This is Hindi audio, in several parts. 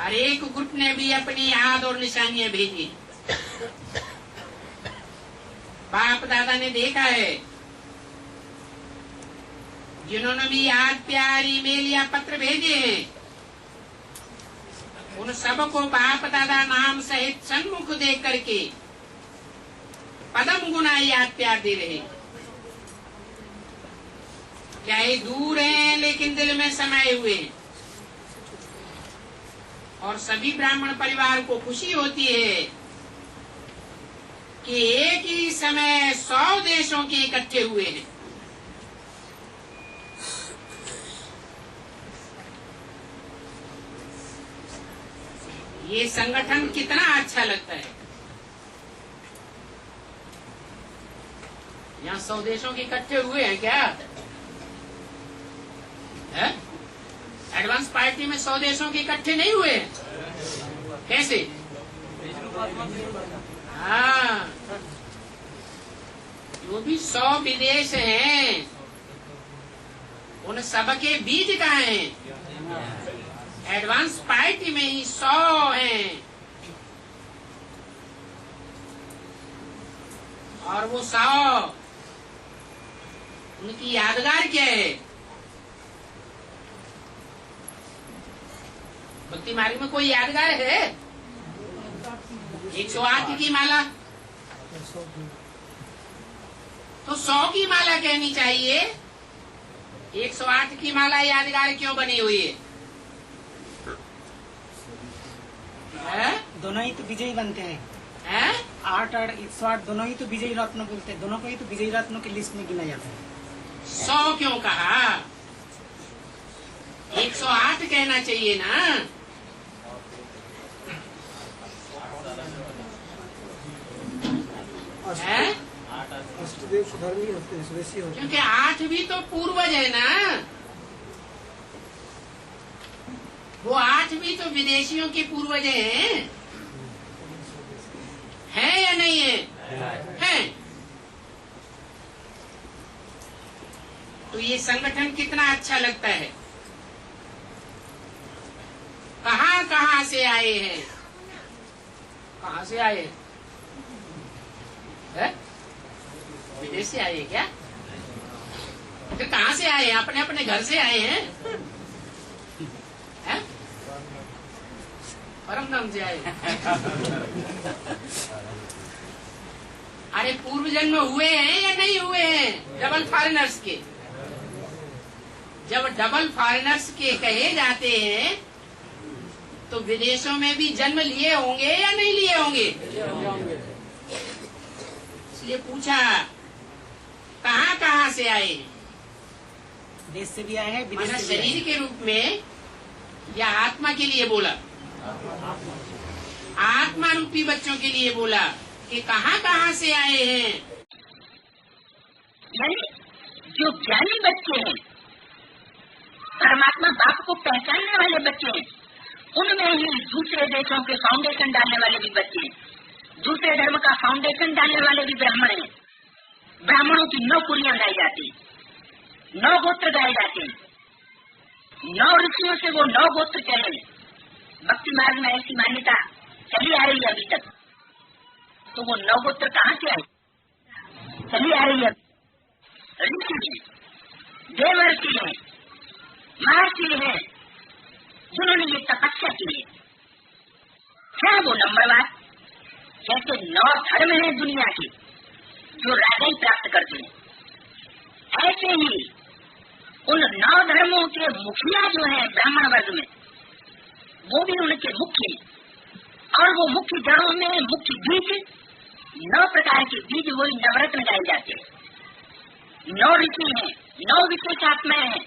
हर एक ग्रुप ने भी अपनी याद और निशानियां भेजी। बाप दादा ने देखा है, जिन्होंने भी याद प्यार ईमेल या पत्र भेजे हैं, उन सबको बाप दादा नाम सहित सन्मुख देख करके पदम गुना याद प्यार दे रहे। चाहे दूर हैं लेकिन दिल में समाये हुए हैं। और सभी ब्राह्मण परिवार को खुशी होती है कि एक ही समय 100 देशों के इकट्ठे हुए हैं। ये संगठन कितना अच्छा लगता है। यहाँ 100 देशों के इकट्ठे हुए हैं क्या है? एडवांस पार्टी में 100 देशों के इकट्ठे नहीं हुए? कैसे? हाँ, जो भी 100 विदेश हैं, उन सबके बीज कहाँ हैं? एडवांस पार्टी में ही 100 हैं। और वो 100 उनकी यादगार क्या है? भक्ति मार्ग में कोई यादगार है? 108 की माला तो 100 की माला कहनी चाहिए। 108 की माला यादगार क्यों बनी हुई है? दोनों ही तो विजयी बनते हैं। 8 और 108 दोनों ही तो विजयी रत्न बोलते हैं। दोनों को ही तो विजयी रत्नों की लिस्ट में गिना जाता है। 100 क्यों कहा? 108 कहना चाहिए ना। अष्टदेव सुधर्मी होते हैं, स्वदेशी होते हैं। क्योंकि 8 भी तो पूर्वज है ना। वो 8 भी तो विदेशियों के पूर्वज हैं। है या नहीं है? है। तो ये संगठन कितना अच्छा लगता है। कहाँ कहाँ से आए हैं? कहाँ से आए हैं? विदेश से आए हैं क्या? फिर कहाँ से आए हैं? अपने अपने घर से आए हैं? परम धाम से आए। अरे पूर्व जन्म हुए हैं या नहीं हुए हैं डबल फॉरेनर्स के? जब डबल फॉरेनर्स के कहे जाते हैं तो विदेशों में भी जन्म लिए होंगे या नहीं लिए होंगे? इसलिए पूछा कहाँ कहाँ से आए हैं? देश से भी आए हैं, विदेश से भी आए शरीर हैं। के रूप में या आत्मा के लिए बोला? आत्मा रूपी बच्चों के लिए बोला कि कहाँ कहाँ से आए हैं। यानी जो ज्ञानी बच्चे हैं, परमात्मा बाप को पहचानने वाले बच्चे हैं, उनमें ही दूसरे देशों के फाउंडेशन डालने वाले भी बच्चे हैं, दूसरे धर्म का फाउंडेशन डालने वाले भी ब्राह्मण हैं। ब्राह्मणों की 9 कुरियां गाई जाती, 9 गोत्र गाए जाते हैं, 9 ऋषियों से वो 9 गोत्र चले। भक्ति मार्ग में ऐसी मान्यता चली आ रही है अभी तक। तो वो 9 गोत्र कहाँ से आए? चली आ रही है। ऋषि हैं, देवर्षि हैं, महर्षि हैं, जिन्होंने ये तपस्या की है। क्या वो नंबरवार? जैसे 9 धर्म हैं दुनिया के जो राजा ही प्राप्त करते हैं, ऐसे ही उन 9 धर्मों के मुखिया जो हैं ब्राह्मण वर्ग में, वो भी उनके मुख्य हैं। और वो मुख्य जड़ों में मुख्य बीज 9 प्रकार के बीज, वही नवरत्न गाए जाते हैं। 9 ऋषि हैं, 9 विशेष आत्माएं हैं,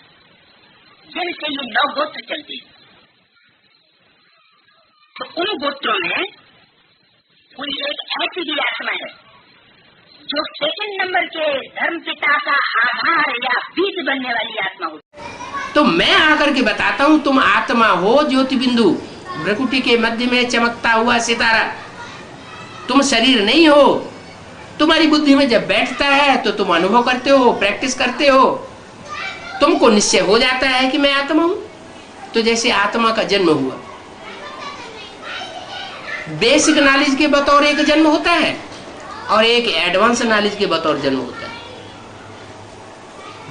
जिनसे ये 9 गोत्र चलते हैं। तो उन गोत्रों में कोई एक ऐसी भी आत्मा है जो सेकंड नंबर के धर्म पिता का आधार या बीज बनने वाली आत्मा होती। तो मैं आकर के बताता हूँ, तुम आत्मा हो ज्योति बिंदु, भ्रकुटी के मध्य में चमकता हुआ सितारा। तुम शरीर नहीं हो। तुम्हारी बुद्धि में जब बैठता है तो तुम अनुभव करते हो, प्रैक्टिस करते हो, तुमको निश्चय हो जाता है कि मैं आत्मा हूं। तो जैसे आत्मा का जन्म हुआ, बेसिक नॉलेज के बतौर एक जन्म होता है और एक एडवांस नॉलेज के बतौर जन्म होता है।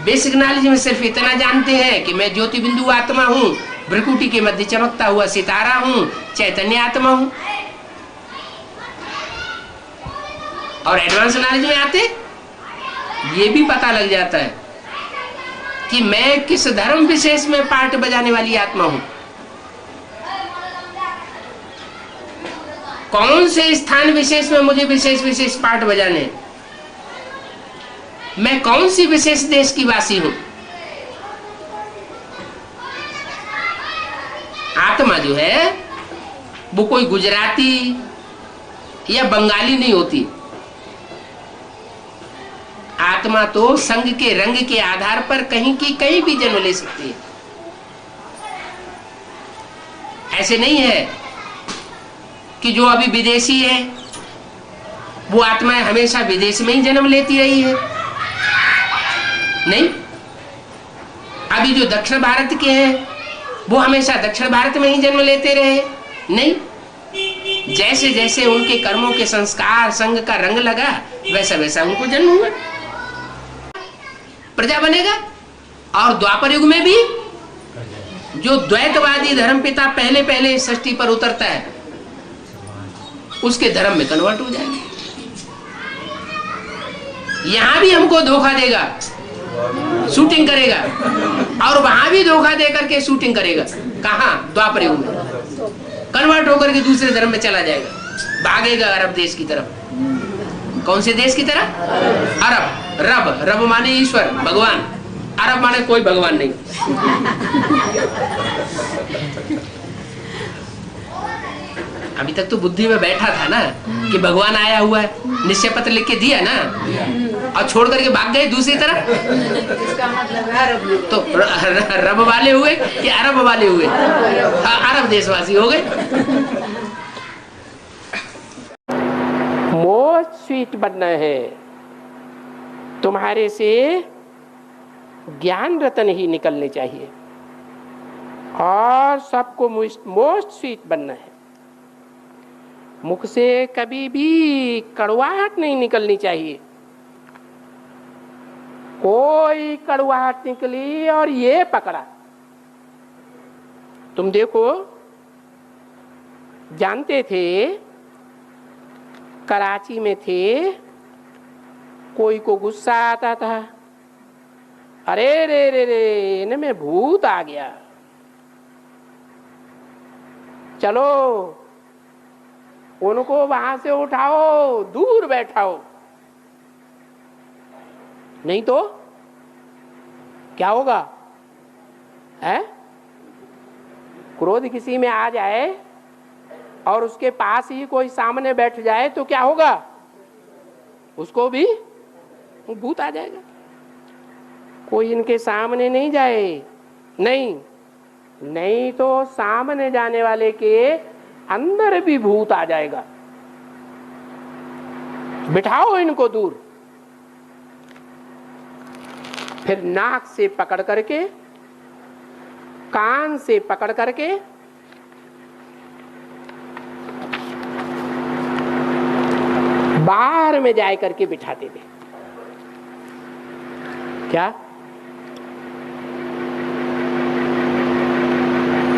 बेसिक नॉलेज में सिर्फ इतना जानते हैं कि मैं ज्योति बिंदु आत्मा हूं, भ्रकुटी के मध्य चमकता हुआ सितारा हूं, चैतन्य आत्मा हूं। और एडवांस नॉलेज में आते ये भी पता लग जाता है कि मैं किस धर्म विशेष में पार्ट बजाने वाली आत्मा हूं, कौन से स्थान विशेष में मुझे विशेष विशेष पार्ट बजाने, मैं कौन सी विशेष देश की वासी हूं। आत्मा जो है वो कोई गुजराती या बंगाली नहीं होती। आत्मा तो संग के रंग के आधार पर कहीं की कहीं भी जन्म ले सकती है। ऐसे नहीं है कि जो अभी विदेशी है वो आत्माएं हमेशा विदेश में ही जन्म लेती रही है। नहीं, अभी जो दक्षिण भारत के हैं वो हमेशा दक्षिण भारत में ही जन्म लेते रहे। नहीं, जैसे जैसे उनके कर्मों के संस्कार संग का रंग लगा वैसा वैसा उनको जन्म हुआ, प्रजा बनेगा। और द्वापर युग में भी जो द्वैतवादी धर्मपिता पहले पहले सृष्टि पर उतरता है उसके धर्म में कन्वर्ट हो जाएगा। यहां भी हमको धोखा देगा, शूटिंग करेगा, और वहां भी धोखा दे करके शूटिंग करेगा। कहां? द्वापर युग में कन्वर्ट होकर के दूसरे धर्म में चला जाएगा, भागेगा अरब देश की तरफ। कौन से देश की तरफ? अरब। रब, रब माने ईश्वर, भगवान। अरब माने कोई भगवान नहीं। अभी तक तो बुद्धि में बैठा था ना कि भगवान आया हुआ है, निश्चय पत्र लिख के दिया ना, और छोड़ करके भाग गए दूसरी तरफ। इसका मतलब है तो रब वाले हुए कि अरब वाले हुए? अरब देशवासी हो गए। मोस्ट स्वीट बनना है, तुम्हारे से ज्ञान रतन ही निकलने चाहिए और सबको मोस्ट स्वीट बनना है। मुख से कभी भी कड़वाहट नहीं निकलनी चाहिए। कोई कड़वाहट निकली और ये पकड़ा। तुम देखो, जानते थे कराची में थे, कोई को गुस्सा आता था, अरे रे रे रे इनमें भूत आ गया, चलो उनको वहां से उठाओ, दूर बैठाओ। नहीं तो क्या होगा? है क्रोध किसी में आ जाए और उसके पास ही कोई सामने बैठ जाए तो क्या होगा? उसको भी भूत आ जाएगा। कोई इनके सामने नहीं जाए, नहीं तो सामने जाने वाले के अंदर भी भूत आ जाएगा। बिठाओ इनको दूर। फिर नाक से पकड़ करके, कान से पकड़ करके बाहर में जाए करके बिठाते थे। क्या?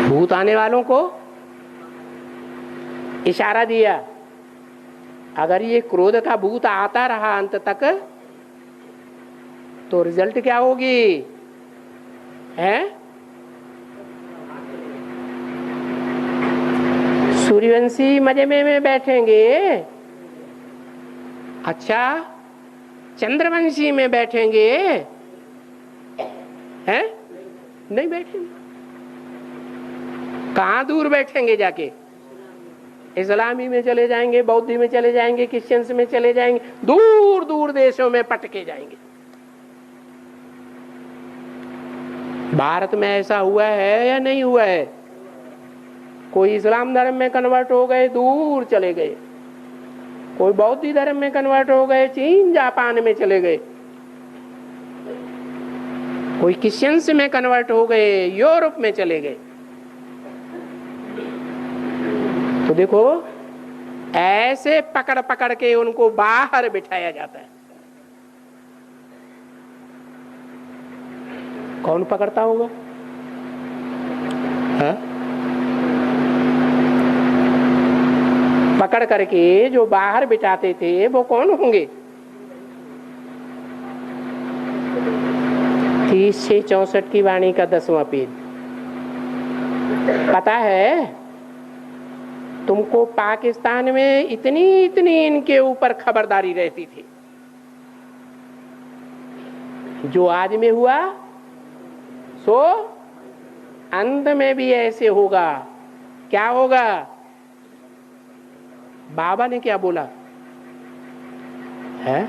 भूत आने वालों को इशारा दिया। अगर ये क्रोध का भूत आता रहा अंत तक तो रिजल्ट क्या होगी? है सूर्यवंशी मजे में बैठेंगे। अच्छा, चंद्रवंशी में बैठेंगे? हैं? नहीं बैठेंगे। कहां दूर बैठेंगे? जाके इस्लामी में चले जाएंगे, बौद्धी में चले जाएंगे, क्रिश्चियंस में चले जाएंगे, दूर दूर देशों में पटके जाएंगे। भारत में ऐसा हुआ है या नहीं हुआ है? कोई इस्लाम धर्म में कन्वर्ट हो गए, दूर चले गए। कोई बौद्धी धर्म में कन्वर्ट हो गए, चीन जापान में चले गए। कोई क्रिश्चियंस में कन्वर्ट हो गए, यूरोप में चले गए। तो देखो ऐसे पकड़ पकड़ के उनको बाहर बिठाया जाता है। कौन पकड़ता होगा? हाँ? पकड़ करके जो बाहर बिठाते थे वो कौन होंगे? 30 से 64 की वाणी का 10वां पेज। पता है तुमको पाकिस्तान में इतनी इनके ऊपर खबरदारी रहती थी, जो आज में हुआ सो अंत में भी ऐसे होगा। क्या होगा? बाबा ने क्या बोला है?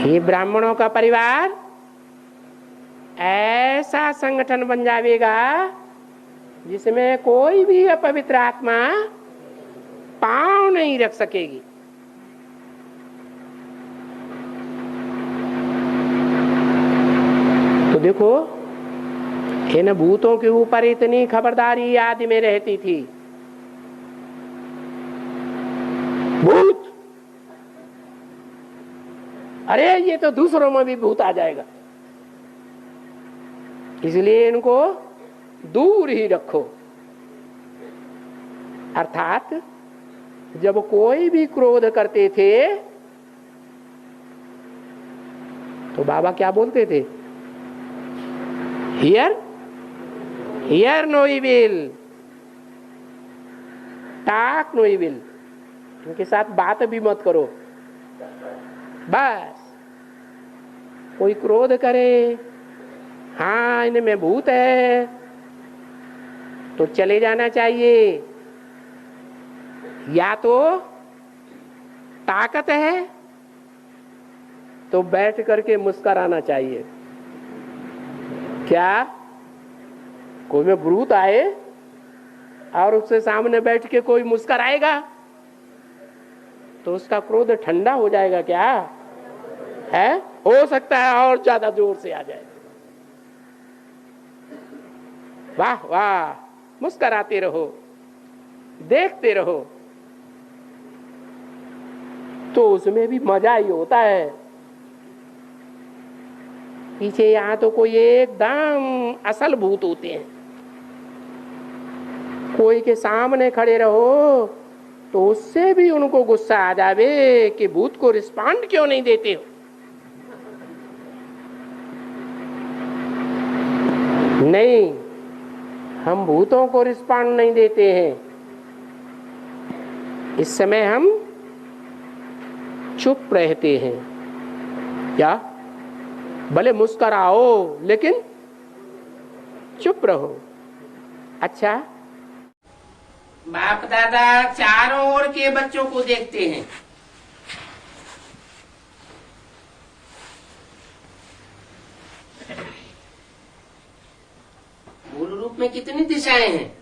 ये ब्राह्मणों का परिवार ऐसा संगठन बन जाएगा जिसमें कोई भी अपवित्र आत्मा पांव नहीं रख सकेगी। तो देखो इन भूतों के ऊपर इतनी खबरदारी आदि में रहती थी। भूत, अरे ये तो दूसरों में भी भूत आ जाएगा, इसलिए इनको दूर ही रखो। अर्थात जब कोई भी क्रोध करते थे तो बाबा क्या बोलते थे? Hear no evil, talk no evil. इनके साथ बात भी मत करो। बस कोई क्रोध करे, हाँ इनमें भूत है, तो चले जाना चाहिए। या तो ताकत है तो बैठ करके मुस्कुराना चाहिए। क्या कोई में भूत आए और उसके सामने बैठ के कोई मुस्कुराएगा तो उसका क्रोध ठंडा हो जाएगा? क्या है? हो सकता है और ज्यादा जोर से आ जाए। वाह वाह, मुस्कुराते रहो, देखते रहो, तो उसमें भी मजा ही होता है। पीछे यहाँ तो कोई एकदम असल भूत होते हैं, कोई के सामने खड़े रहो तो उससे भी उनको गुस्सा आ जावे कि भूत को रिस्पॉन्ड क्यों नहीं देते हो। नहीं, हम भूतों को रिस्पॉन्ड नहीं देते हैं। इस समय हम चुप रहते हैं। क्या? भले मुस्कुराओ लेकिन चुप रहो। अच्छा, बाप दादा चारों ओर के बच्चों को देखते हैं। मूल रूप में कितनी दिशाएं हैं?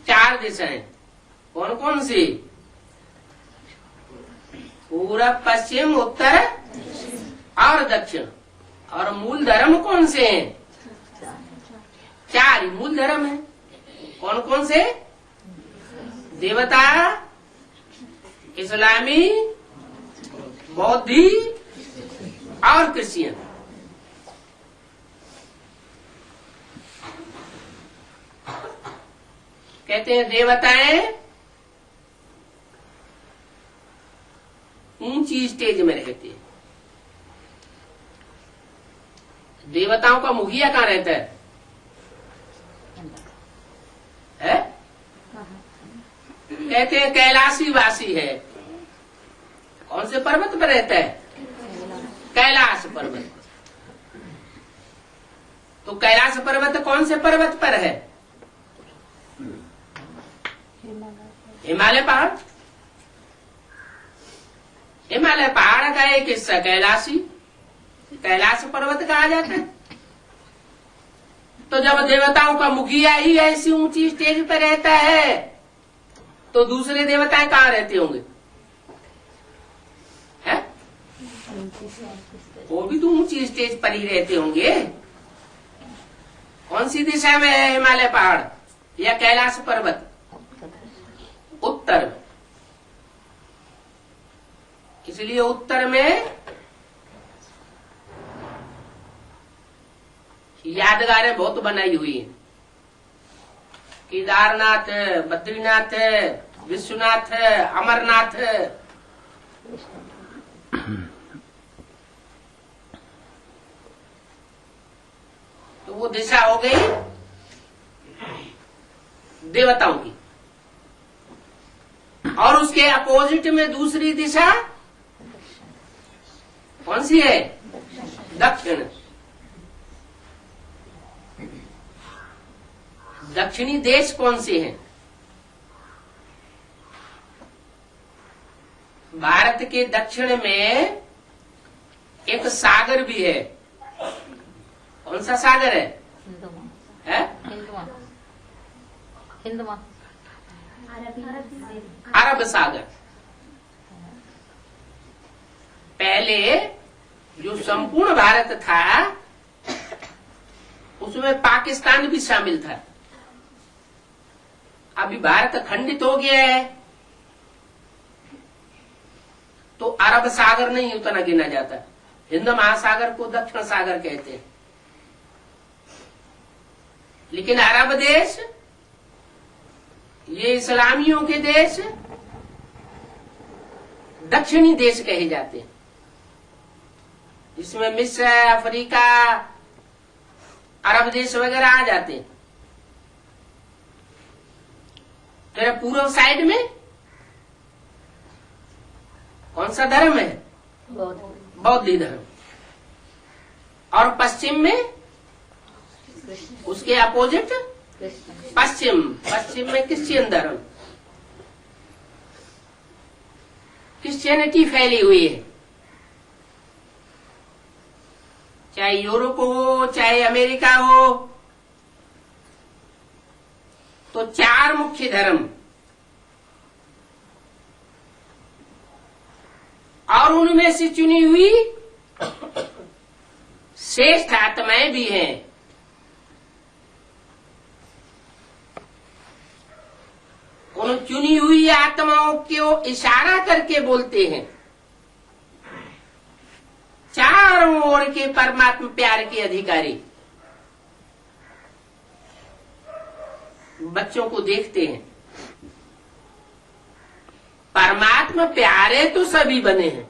4 दिशाएं। कौन कौन सी? पूरब, पश्चिम, उत्तर और दक्षिण। और मूल धर्म कौन से हैं? 4 ही मूल धर्म है। कौन कौन से? देवता, इस्लामी, बौद्धी और क्रिश्चियन। कहते हैं देवताएं ऊंची स्टेज में रहती है। देवताओं का मुखिया कहाँ रहता है? कहते हैं कैलाशी वासी है। कौन से पर्वत पर रहता है? कैलाश पर्वत। तो कैलाश पर्वत कौन से पर्वत पर है? हिमालय पहाड़। हिमालय पहाड़ का एक हिस्सा कैलाशी, कैलाश पर्वत कहा जाता है। तो जब देवताओं का मुखिया ही ऐसी ऊंची स्टेज पर रहता है तो दूसरे देवताएं कहाँ रहते होंगे? है? वो भी तो ऊंची स्टेज पर ही रहते होंगे। कौन सी दिशा में है हिमालय पहाड़ या कैलाश पर्वत? उत्तर में। इसलिए उत्तर में यादगारें बहुत बनाई हुई हैं। केदारनाथ है, बद्रीनाथ है, विश्वनाथ है, अमरनाथ है। तो वो दिशा हो गई देवताओं की, और उसके अपोजिट में दूसरी दिशा कौन सी है? दक्षिण। दक्षिणी देश कौन से हैं? भारत के दक्षिण में एक सागर भी है। कौन सा सागर है? अरब सागर। पहले जो संपूर्ण भारत था उसमें पाकिस्तान भी शामिल था। अभी भारत खंडित हो गया है तो अरब सागर नहीं उतना गिना जाता। हिंद महासागर को दक्षिण सागर कहते हैं। लेकिन अरब देश, ये इस्लामियों के देश दक्षिणी देश कहे जाते हैं, जिसमें मिस्र, अफ्रीका, अरब देश वगैरह आ जाते हैं। फिर पूर्व साइड में कौन सा धर्म है? बौद्ध धर्म। और पश्चिम में उसके अपोजिट पश्चिम में क्रिश्चियन धर्म, क्रिश्चियनिटी फैली हुई है। चाहे यूरोप हो चाहे अमेरिका हो, तो चार मुख्य धर्म और उनमें से चुनी हुई श्रेष्ठ आत्माएं भी हैं। उन चुनी हुई आत्माओं को इशारा करके बोलते हैं चारों ओर के परमात्मा प्यार के अधिकारी। बच्चों को देखते हैं, परमात्मा प्यारे तो सभी बने हैं,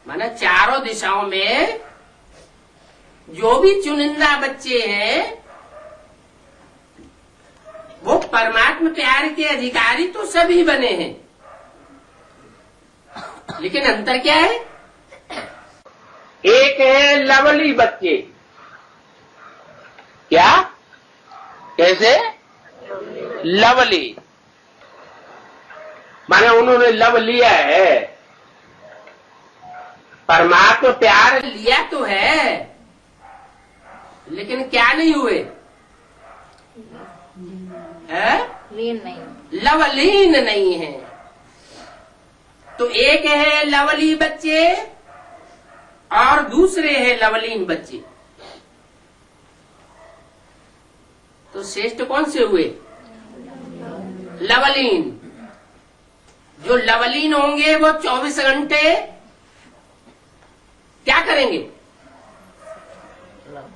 माना चारों दिशाओं में जो भी चुनिंदा बच्चे हैं वो परमात्मा प्यार के अधिकारी तो सभी बने हैं। लेकिन अंतर क्या है? एक है लवली बच्चे। क्या? कैसे? लवली माने उन्होंने लव लिया है, परमात्मा प्यार लिया तो है, लेकिन क्या नहीं हुए? लीन नहीं, लवलीन नहीं है। तो एक है लवली बच्चे और दूसरे है लवलीन बच्चे। तो श्रेष्ठ कौन से हुए? लवलीन। जो लवलीन होंगे वो 24 घंटे क्या करेंगे?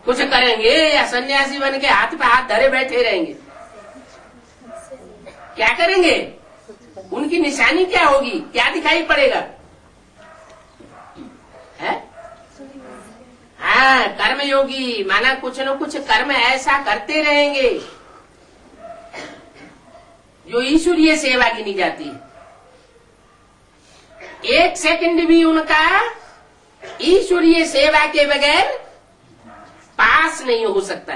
कुछ करेंगे या सन्यासी बन के हाथ पे हाथ धरे बैठे रहेंगे? क्या करेंगे? उनकी निशानी क्या होगी? क्या दिखाई पड़ेगा? है? हाँ, कर्मयोगी माना कुछ न कुछ कर्म ऐसा करते रहेंगे जो ईश्वरीय सेवा गिनी जाती है। एक सेकंड भी उनका ईश्वरीय सेवा के बगैर पास नहीं हो सकता।